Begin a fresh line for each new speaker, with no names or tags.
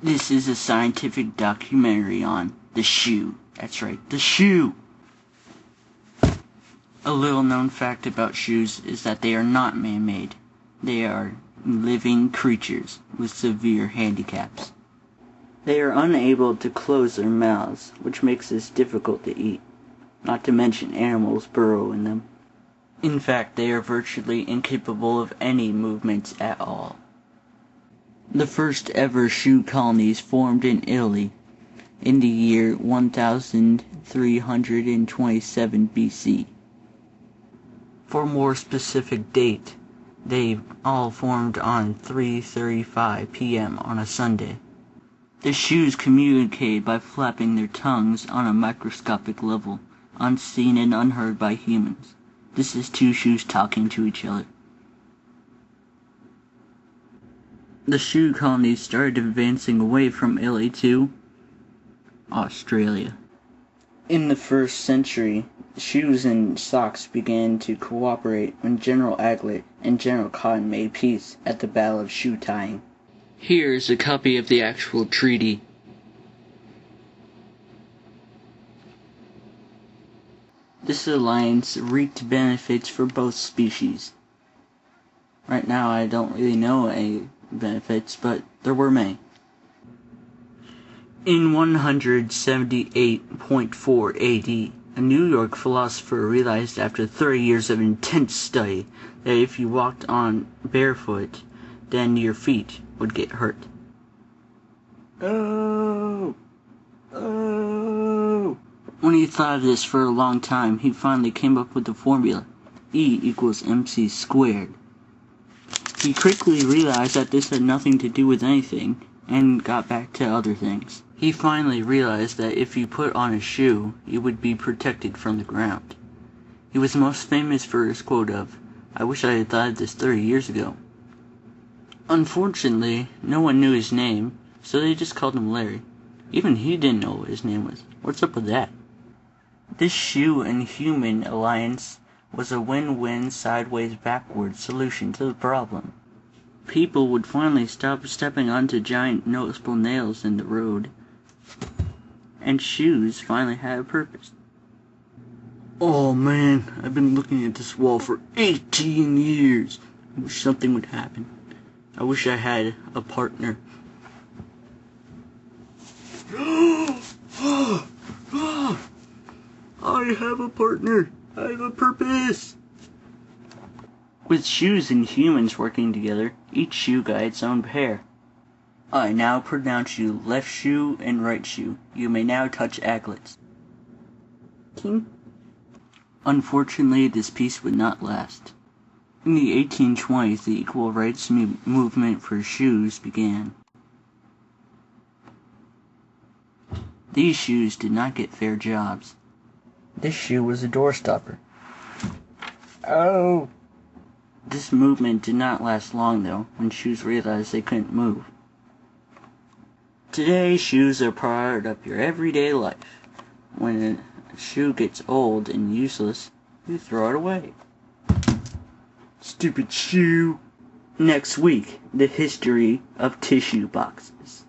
This is a scientific documentary on the shoe. That's right, the shoe! A little known fact about shoes is that they are not man-made. They are living creatures with severe handicaps. They are unable to close their mouths, which makes this difficult to eat. Not to mention animals burrow in them. In fact, they are virtually incapable of any movements at all. The first ever shoe colonies formed in Italy in the year 1327 BC. For a more specific date, they all formed on 3:35 p.m. on a Sunday. The shoes communicate by flapping their tongues on a microscopic level, unseen and unheard by humans. This is two shoes talking to each other. The shoe colonies started advancing away from Italy to Australia. In the 1st century, shoes and socks began to cooperate when General Aglet and General Cotton made peace at the Battle of Shoe Tying. Here's a copy of the actual treaty. This alliance reaped benefits for both species. Right now I don't really know any benefits, but there were many. In 178.4 AD, a New York philosopher realized after 30 years of intense study that if you walked on barefoot, then your feet would get hurt. Oh! When he thought of this for a long time, he finally came up with the formula, E equals MC squared. He quickly realized that this had nothing to do with anything, and got back to other things. He finally realized that if you put on a shoe, you would be protected from the ground. He was most famous for his quote of, "I wish I had thought of this 30 years ago." Unfortunately, no one knew his name, so they just called him Larry. Even he didn't know what his name was. What's up with that? This shoe and human alliance was a win-win sideways backwards solution to the problem. People would finally stop stepping onto giant noticeable nails in the road, and shoes finally had a purpose. Oh man, I've been looking at this wall for 18 years. I wish something would happen. I wish I had a partner. I have a partner. I have a purpose. With shoes and humans working together, each shoe got its own pair. I now pronounce you left shoe and right shoe. You may now touch aglets. King? Unfortunately, this peace would not last. In the 1820s, the equal rights movement for shoes began. These shoes did not get fair jobs. This shoe was a doorstopper. Oh! This movement did not last long, though, when shoes realized they couldn't move. Today, shoes are part of your everyday life. When a shoe gets old and useless, you throw it away. Stupid shoe! Next week, the history of tissue boxes.